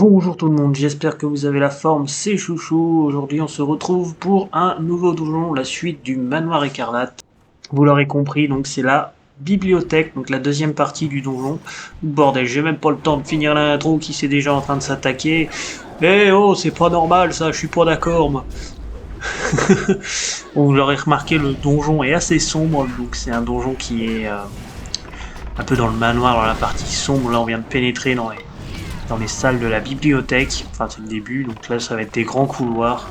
Bonjour tout le monde, j'espère que vous avez la forme, c'est Chouchou. Aujourd'hui on se retrouve pour un nouveau donjon, la suite du Manoir Écarlate. Vous l'aurez compris, donc c'est la bibliothèque, donc la deuxième partie du donjon. Bordel, j'ai même pas le temps de finir l'intro qui c'est déjà en train de s'attaquer. Eh oh, c'est pas normal ça, je suis pas d'accord moi. Bon, vous l'aurez remarqué, le donjon est assez sombre, donc c'est un donjon qui est un peu dans le manoir, dans la partie sombre. Là on vient de pénétrer dans les salles de la bibliothèque. Enfin, c'est le début, donc là, ça va être des grands couloirs.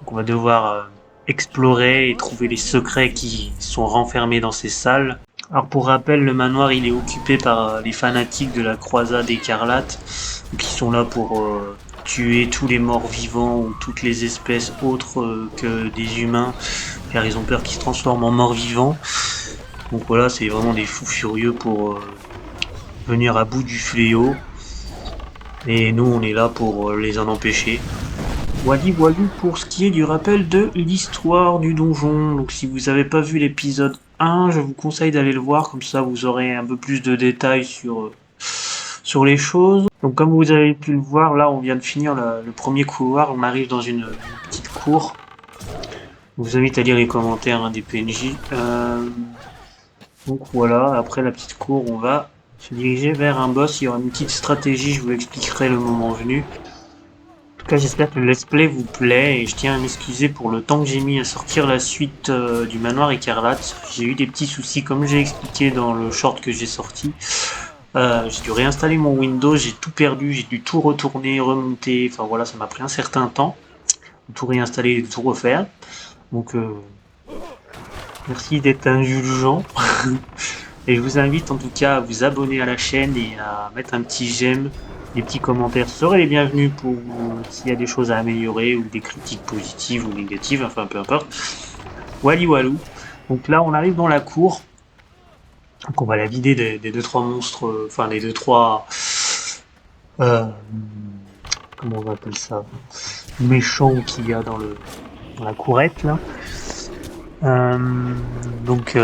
Donc on va devoir explorer et trouver les secrets qui sont renfermés dans ces salles. Alors pour rappel, le manoir, il est occupé par les fanatiques de la croisade écarlate, qui sont là pour tuer tous les morts vivants ou toutes les espèces autres que des humains, car ils ont peur qu'ils se transforment en morts vivants. Donc voilà, c'est vraiment des fous furieux pour venir à bout du fléau. Et nous, on est là pour les en empêcher. Wally Walou pour ce qui est du rappel de l'histoire du donjon. Donc si vous n'avez pas vu l'épisode 1, je vous conseille d'aller le voir, comme ça vous aurez un peu plus de détails sur les choses. Donc comme vous avez pu le voir, là on vient de finir le premier couloir, on arrive dans une petite cour. Je vous invite à lire les commentaires des PNJ. Donc voilà, après la petite cour, on va se diriger vers un boss. Il y aura une petite stratégie, je vous l'expliquerai le moment venu. En tout cas, j'espère que le let's play vous plaît et je tiens à m'excuser pour le temps que j'ai mis à sortir la suite du Manoir Écarlate. J'ai eu des petits soucis comme j'ai expliqué dans le short que j'ai sorti. J'ai dû réinstaller mon Windows, j'ai tout perdu, j'ai dû tout retourner, remonter, enfin voilà, ça m'a pris un certain temps. Tout réinstaller et tout refaire. Donc merci d'être indulgent. Et je vous invite en tout cas à vous abonner à la chaîne et à mettre un petit j'aime. Les petits commentaires seraient les bienvenus pour s'il y a des choses à améliorer ou des critiques positives ou négatives, enfin peu importe. Wally Walou. Donc là on arrive dans la cour. Donc on va la vider des 2-3 monstres, enfin des 2-3... comment on appelle ça, méchants qu'il y a dans la courette là. Donc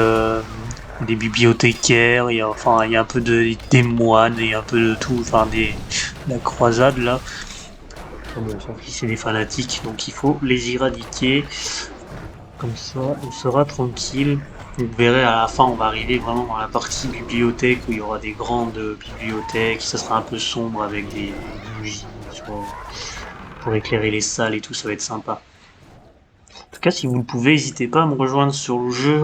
des bibliothécaires, il y a un peu des moines et un peu de tout, enfin la croisade là. Bon, on s'en fiche, c'est des fanatiques, donc il faut les éradiquer. Comme ça, on sera tranquille. Vous verrez à la fin, on va arriver vraiment dans la partie bibliothèque où il y aura des grandes bibliothèques. Ça sera un peu sombre avec des bougies pour éclairer les salles et tout, ça va être sympa. En tout cas, si vous le pouvez, n'hésitez pas à me rejoindre sur le jeu.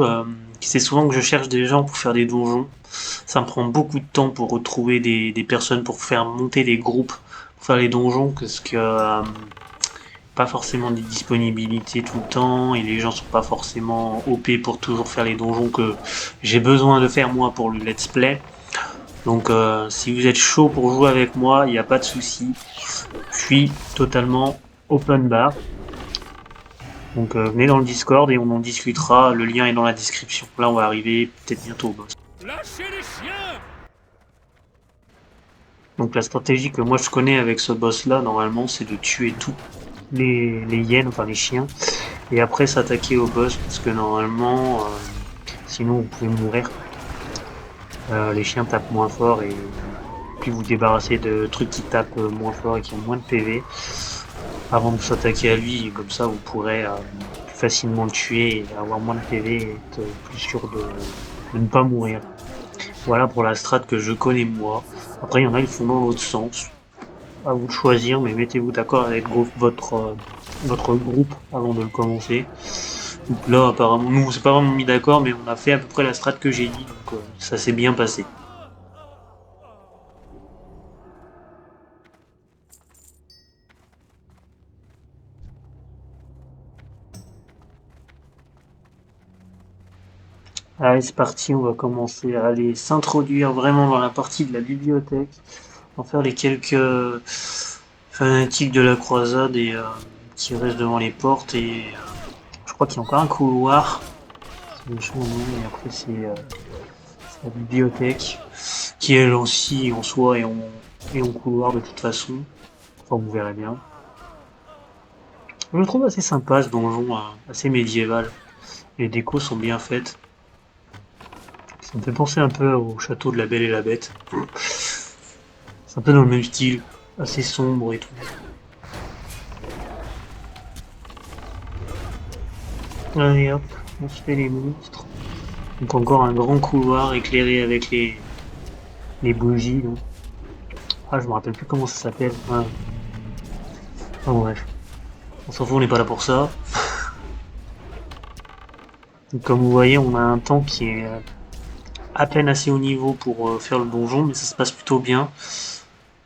C'est souvent que je cherche des gens pour faire des donjons. Ça me prend beaucoup de temps pour retrouver des personnes pour faire monter des groupes pour faire les donjons, parce que pas forcément des disponibilités tout le temps et les gens sont pas forcément OP pour toujours faire les donjons que j'ai besoin de faire moi pour le let's play. Donc si vous êtes chaud pour jouer avec moi, il n'y a pas de souci. Je suis totalement open bar. Donc venez dans le Discord et on en discutera, le lien est dans la description. Là on va arriver peut-être bientôt au boss. Lâchez les chiens! Donc la stratégie que moi je connais avec ce boss là, normalement, c'est de tuer tous les hyènes, enfin les chiens, et après s'attaquer au boss, parce que normalement, sinon vous pouvez mourir. Les chiens tapent moins fort et puis vous débarrassez de trucs qui tapent moins fort et qui ont moins de PV avant de s'attaquer à lui, et comme ça vous pourrez plus facilement le tuer et avoir moins de PV et être plus sûr de ne pas mourir. Voilà pour la strat que je connais moi. Après il y en a qui font dans l'autre sens. À vous de choisir, mais mettez-vous d'accord avec votre groupe avant de le commencer. Donc là apparemment nous on s'est pas vraiment mis d'accord, mais on a fait à peu près la strat que j'ai dit, donc ça s'est bien passé. Allez, c'est parti, on va commencer à aller s'introduire vraiment dans la partie de la bibliothèque. On va faire les quelques fanatiques de la croisade et qui restent devant les portes. Et je crois qu'il y a encore un couloir. C'est méchant, non, et après c'est la bibliothèque qui elle aussi en soi est en couloir de toute façon. Enfin, vous verrez bien. Je le trouve assez sympa ce donjon, assez médiéval. Les décos sont bien faites. Ça me fait penser un peu au château de la Belle et la Bête. C'est un peu dans le même style. assez sombre et tout. Allez hop, on se fait les monstres. Donc encore un grand couloir éclairé avec les bougies. Donc. Ah, je me rappelle plus comment ça s'appelle. Ouais. Enfin, bref, on s'en fout, on n'est pas là pour ça. Donc, comme vous voyez, on a un temps qui est à peine assez haut niveau pour faire le donjon, mais ça se passe plutôt bien.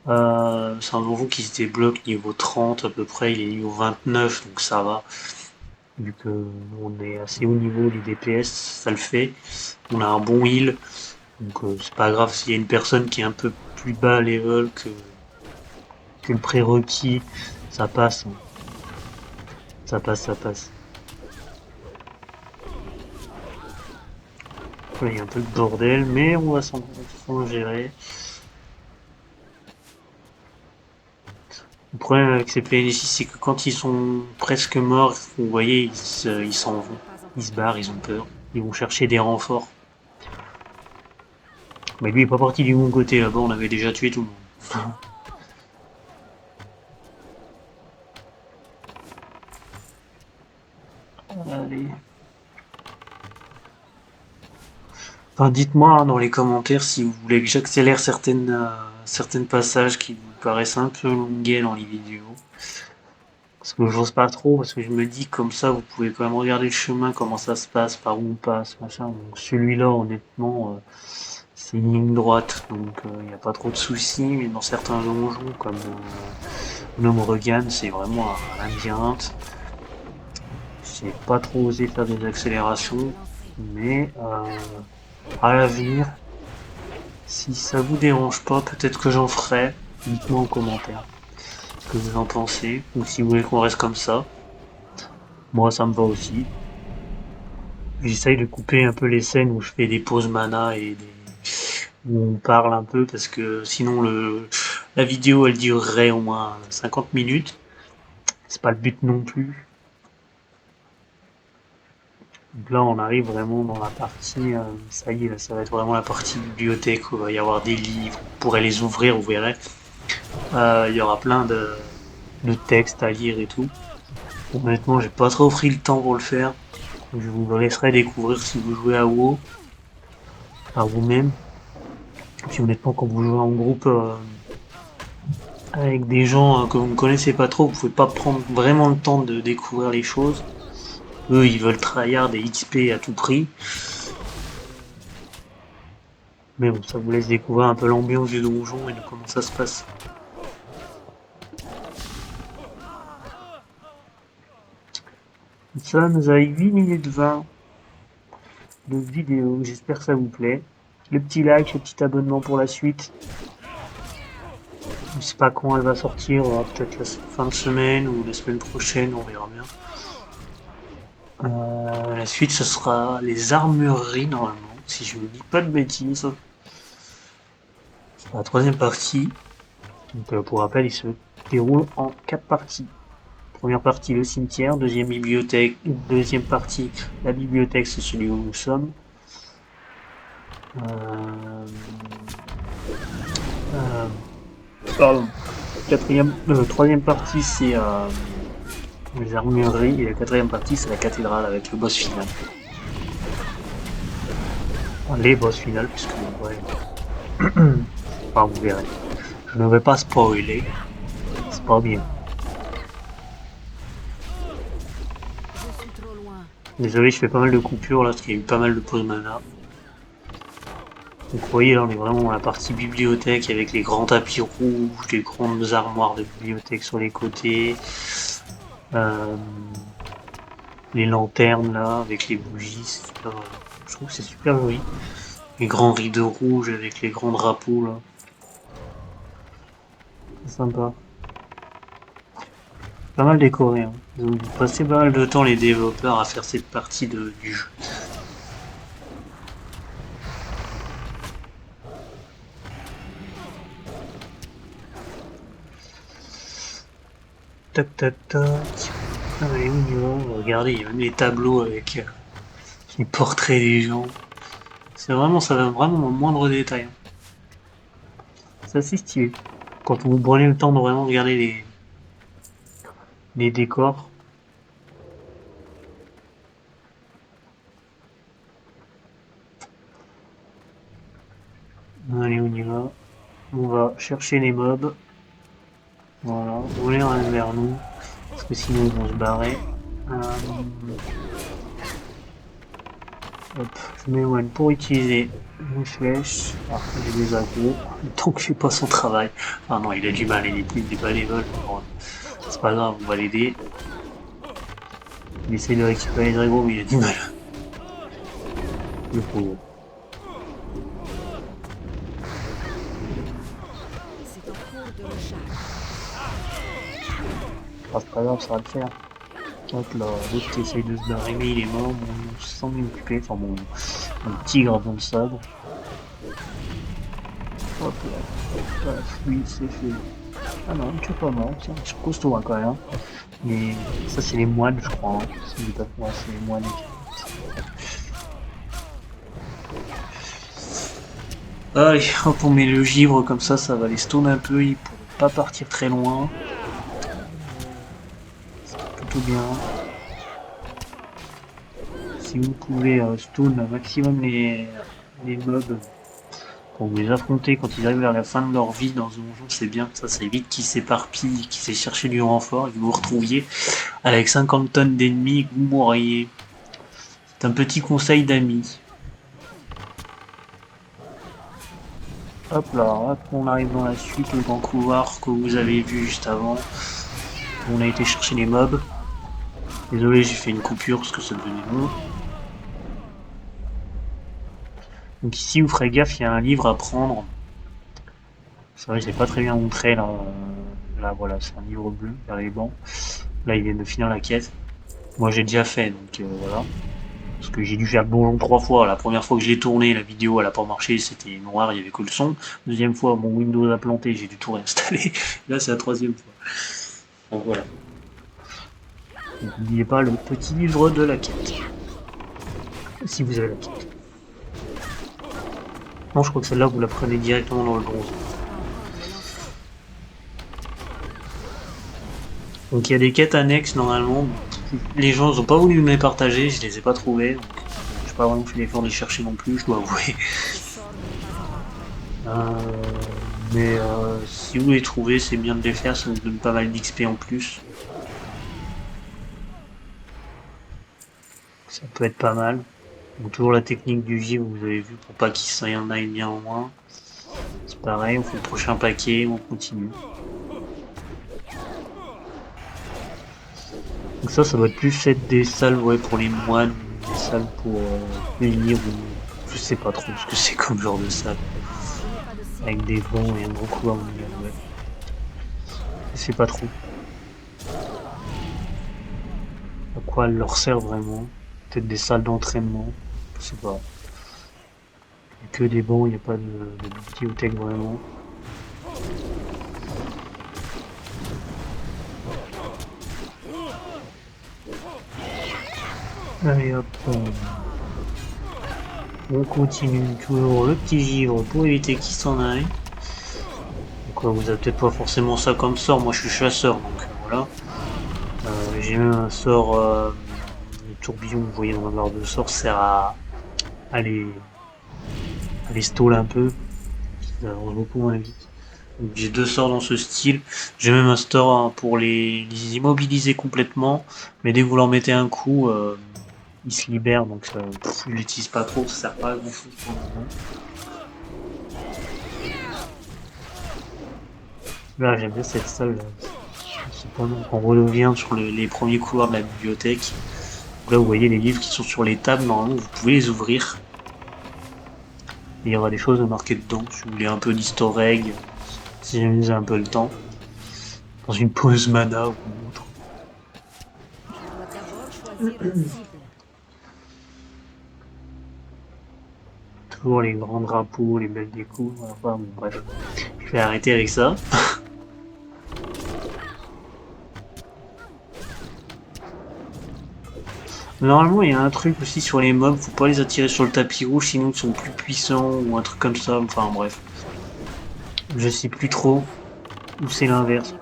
C'est un donjon qui se débloque niveau 30 à peu près, il est niveau 29, donc ça va. Vu que on est assez haut niveau, les DPS, ça le fait. On a un bon heal, donc c'est pas grave s'il y a une personne qui est un peu plus bas level que le prérequis, ça passe, hein. Ça passe, ça passe. Là, il y a un peu de bordel, mais on va s'en gérer. Le problème avec ces PNJ, c'est que quand ils sont presque morts, vous voyez, ils s'en vont. Ils se barrent, ils ont peur. Ils vont chercher des renforts. Mais lui est pas parti du bon côté, là-bas on avait déjà tué tout le monde. Allez. Enfin, dites-moi hein, dans les commentaires si vous voulez que j'accélère certaines passages qui vous paraissent un peu longuets dans les vidéos. Parce que j'ose pas trop, parce que je me dis comme ça, vous pouvez quand même regarder le chemin, comment ça se passe, par où on passe, machin. Donc celui-là, honnêtement, c'est une ligne droite, donc il n'y a pas trop de soucis. Mais dans certains donjons, comme Gnome Regan, c'est vraiment un labyrinthe. J'ai pas trop osé faire des accélérations, mais à l'avenir, si ça vous dérange pas, peut-être que j'en ferai. Dites-moi en commentaire ce que vous en pensez, ou si vous voulez qu'on reste comme ça. Moi, ça me va aussi. J'essaye de couper un peu les scènes où je fais des pauses mana et où on parle un peu parce que sinon la vidéo elle durerait au moins 50 minutes. C'est pas le but non plus. Donc là on arrive vraiment dans la partie, ça y est, là, ça va être vraiment la partie bibliothèque où il va y avoir des livres, vous pourrez les ouvrir, vous verrez. Il y aura plein de textes à lire et tout. Honnêtement j'ai pas trop pris le temps pour le faire. Je vous laisserai découvrir si vous jouez à WoW par vous-même. Puis honnêtement, quand vous jouez en groupe avec des gens que vous ne connaissez pas trop, vous pouvez pas prendre vraiment le temps de découvrir les choses. Eux, ils veulent tryhard et XP à tout prix. Mais bon, ça vous laisse découvrir un peu l'ambiance du donjon et de comment ça se passe. Ça nous a 8 minutes 20 de vidéo. J'espère que ça vous plaît. Le petit like, le petit abonnement pour la suite. Je sais pas quand elle va sortir, peut-être la fin de semaine ou la semaine prochaine, on verra bien. La suite, ce sera les armureries, normalement, si je ne dis pas de bêtises. La troisième partie. Donc, pour rappel, il se déroule en 4 parties. Première partie, le cimetière. Deuxième bibliothèque. Deuxième partie, la bibliothèque, c'est celui où nous sommes. Pardon. Troisième partie, c'est les armureries. Et la quatrième partie, c'est la cathédrale avec le boss final. Enfin, les boss finales, puisque ouais. Enfin, vous verrez. Je ne vais pas spoiler. C'est pas bien. Désolé, je fais pas mal de coupures là, parce qu'il y a eu pas mal de pauses mana. Donc vous voyez là, on est vraiment dans la partie bibliothèque avec les grands tapis rouges, les grandes armoires de bibliothèque sur les côtés. Les lanternes là, avec les bougies, super, je trouve que c'est super joli. Les grands rideaux rouges avec les grands drapeaux là. C'est sympa. Pas mal décoré, hein. Ils ont passé pas mal de temps les développeurs à faire cette partie du jeu. Tac tac tac. Ah, elle est mignon. Regardez, il y a même les tableaux avec les portraits des gens. C'est vraiment, ça va vraiment au moindre détail, hein. C'est assez stylé. quand vous prenez le temps de vraiment regarder les décors, allez, on y va. On va chercher les mobs. Voilà, vous les ramener vers nous, parce que sinon ils vont se barrer. Hop, je mets one pour utiliser une flèche. Alors, j'ai des agros, tant que je fais pas son travail. Ah non, il a du mal, il est bénévole. Bon, c'est pas grave, on va l'aider. Il essaie de récupérer les agros, mais il a du mal. Le pauvre. Ah, c'est pas grave, ça va le faire. Hop là, l'autre qui essaye de se barrer, mais il est mort, bon, sans m'y occuper, enfin bon, un tigre dans le sable. Hop là, oui, c'est fait. Ah non, tu es pas mort, tiens, je suis costaud hein, quand même. Mais ça, c'est les moines, je crois. Hein. C'est les moines. Allez, hop, on met le givre comme ça va les stone un peu, ils pourront pas partir très loin. C'est plutôt bien. Si vous pouvez stone un maximum les mobs pour vous les affronter quand ils arrivent vers la fin de leur vie dans un donjon, c'est bien. Ça évite qu'ils s'éparpillent, qu'ils s'aient cherché du renfort et que vous vous retrouviez avec 50 tonnes d'ennemis et que vous mourriez. C'est un petit conseil d'amis. Hop là, hop, on arrive dans la suite, le grand couloir que vous avez vu juste avant. On a été chercher les mobs. Désolé, j'ai fait une coupure parce que ça devenait long. Donc ici, vous ferez gaffe, il y a un livre à prendre. C'est vrai, je l'ai pas très bien montré là. Là, voilà, c'est un livre bleu vers les bancs. Là, il vient de finir la quête. Moi, j'ai déjà fait, donc voilà. Parce que j'ai dû faire le donjon 3 fois. La première fois que je l'ai tourné, la vidéo elle a pas marché, c'était noir, il y avait que le son. Deuxième fois, mon Windows a planté, j'ai dû tout réinstaller. Là, c'est la troisième fois. Donc voilà. N'oubliez pas le petit livre de la quête. Si vous avez la quête. Non, je crois que celle-là, vous la prenez directement dans le bronze. Donc il y a des quêtes annexes normalement. Les gens n'ont pas voulu me les partager, je les ai pas trouvées. Donc, je n'ai pas vraiment fait l'effort de les chercher non plus, je dois avouer. Mais si vous les trouvez, c'est bien de les faire, ça vous donne pas mal d'XP en plus. Ça peut être pas mal. Donc toujours la technique du givre, vous avez vu, pour pas qu'il y en aille bien en moins. C'est pareil, on fait le prochain paquet, on continue. Donc ça va être plus être des salles ouais, pour les moines, des salles pour venir ou je sais pas trop ce que c'est comme genre de salle. Avec des bancs et un gros couloir au milieu, ouais. Je sais pas trop. À quoi elles leur sert vraiment. Peut-être des salles d'entraînement, je sais pas. Il n'y a que des bancs, il n'y a pas de bibliothèque vraiment. Allez hop, on continue toujours le petit givre pour éviter qu'il s'en aille. Donc vous avez peut-être pas forcément ça comme sort, moi je suis chasseur donc voilà. J'ai même un sort, le tourbillon, vous voyez dans ma barre de sort, sert à les stall un peu, ça avance beaucoup moins vite. J'ai 2 sorts dans ce style, j'ai même un sort pour les immobiliser complètement, mais dès que vous leur mettez un coup, ils se libèrent, donc ça, je l'utilise pas trop, ça sert pas à grand chose pour le moment. Là j'aime bien cette salle, c'est pas mal. On revient sur les premiers couloirs de la bibliothèque. Là vous voyez les livres qui sont sur les tables, normalement vous pouvez les ouvrir. Et il y aura des choses marquées dedans, si vous voulez un peu d'easter egg, si jamais vous avez un peu le temps. Dans une pause mana ou autre. Toujours les grands drapeaux, les belles décos, enfin bon, bref. Je vais arrêter avec ça. Normalement, il y a un truc aussi sur les mobs, faut pas les attirer sur le tapis rouge, sinon ils sont plus puissants ou un truc comme ça, enfin bref. Je sais plus trop. Ou c'est l'inverse.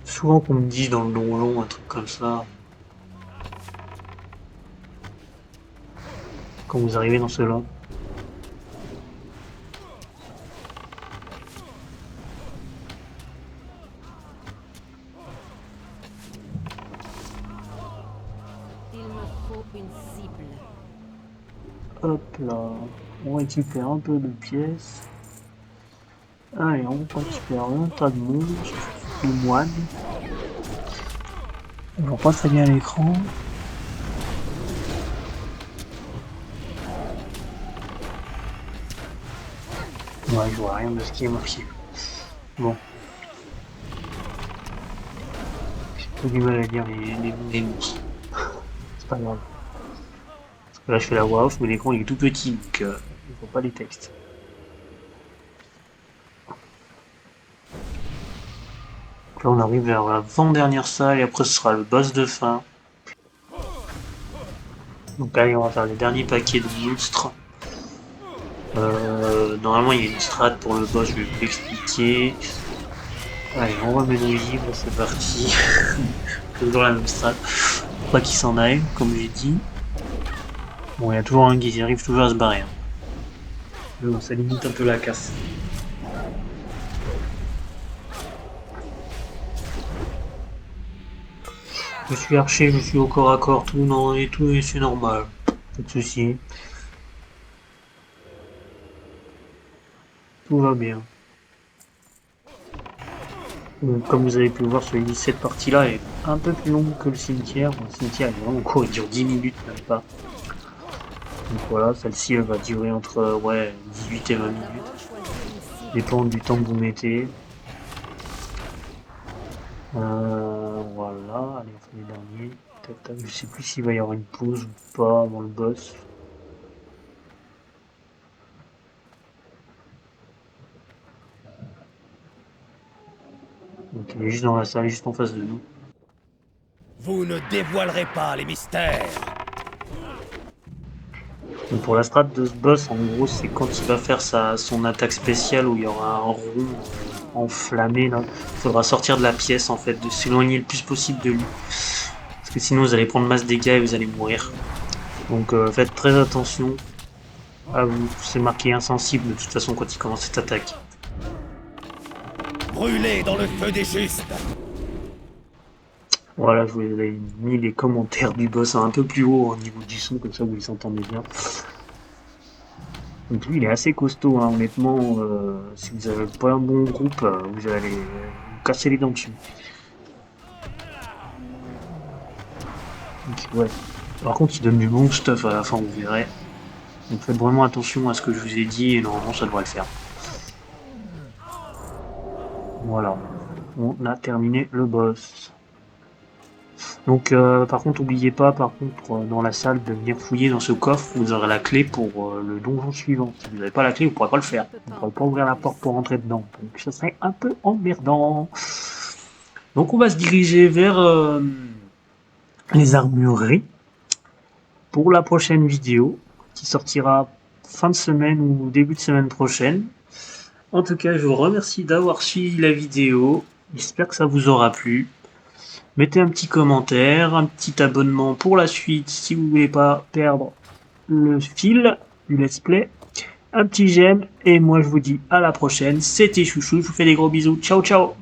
Souvent qu'on me dit dans le donjon un truc comme ça. Quand vous arrivez dans cela. Il me faut une cible. Hop là. On récupère un peu de pièces. Allez, on récupère un tas de monstres. Le moine. On voit pas très bien à l'écran. Ouais, je vois rien de ce qui est marqué. Bon. J'ai peu du mal à lire les monstres. C'est pas grave. Parce que là, je fais la voix off, mais l'écran il est tout petit, donc il ne faut pas les textes. Donc là, on arrive vers l'avant-dernière salle, et après, ce sera le boss de fin. Donc allez, on va faire les derniers paquets de monstres. Normalement, il y a une strat pour le boss, je vais vous l'expliquer. Allez, on remet nos livres, c'est parti. Toujours la même strat. Faut pas qu'il s'en aille, comme j'ai dit. Bon, il y a toujours un qui arrive toujours à se barrer. Hein. Mais bon, ça limite un peu la casse. Je suis archer, je suis au corps à corps, tout non et tout, et c'est normal. Pas de soucis. Tout va bien. Donc, comme vous avez pu le voir, cette partie-là est un peu plus longue que le cimetière. Le cimetière est vraiment court, il dure 10 minutes, même pas. Donc voilà, celle-ci elle va durer entre 18 et 20 minutes. Dépend du temps que vous mettez. Voilà, allez on fait les derniers. Tac, tac. Je sais plus s'il va y avoir une pause ou pas avant le boss. Donc il est juste dans la salle, juste en face de nous. Vous ne dévoilerez pas les mystères. Donc pour la strat de ce boss, en gros, c'est quand il va faire son attaque spéciale où il y aura un rond enflammé. Là. Il faudra sortir de la pièce en fait, de s'éloigner le plus possible de lui. Parce que sinon vous allez prendre masse dégâts et vous allez mourir. Donc faites très attention à vous. C'est marqué insensible de toute façon quand il commence cette attaque. Brûlez dans le feu des justes. Voilà, je vous ai mis les commentaires du boss un peu plus haut au niveau du son, comme ça vous les entendez bien. Donc lui il est assez costaud, hein, honnêtement, si vous avez pas un bon groupe, vous allez vous casser les dents dessus. Donc, ouais. Par contre il donne du bon stuff à la fin, vous verrez. Donc faites vraiment attention à ce que je vous ai dit et normalement ça devrait le faire. Voilà, on a terminé le boss. Donc par contre n'oubliez pas dans la salle de venir fouiller dans ce coffre, vous aurez la clé pour le donjon suivant. Si vous n'avez pas la clé, vous ne pourrez pas le faire. Vous ne pourrez pas ouvrir la porte pour rentrer dedans. Donc ça serait un peu emmerdant. Donc on va se diriger vers les armureries pour la prochaine vidéo qui sortira fin de semaine ou début de semaine prochaine. En tout cas, je vous remercie d'avoir suivi la vidéo. J'espère que ça vous aura plu. Mettez un petit commentaire, un petit abonnement pour la suite si vous ne voulez pas perdre le fil du let's play. Un petit j'aime et moi je vous dis à la prochaine. C'était Chouchou, je vous fais des gros bisous. Ciao ciao.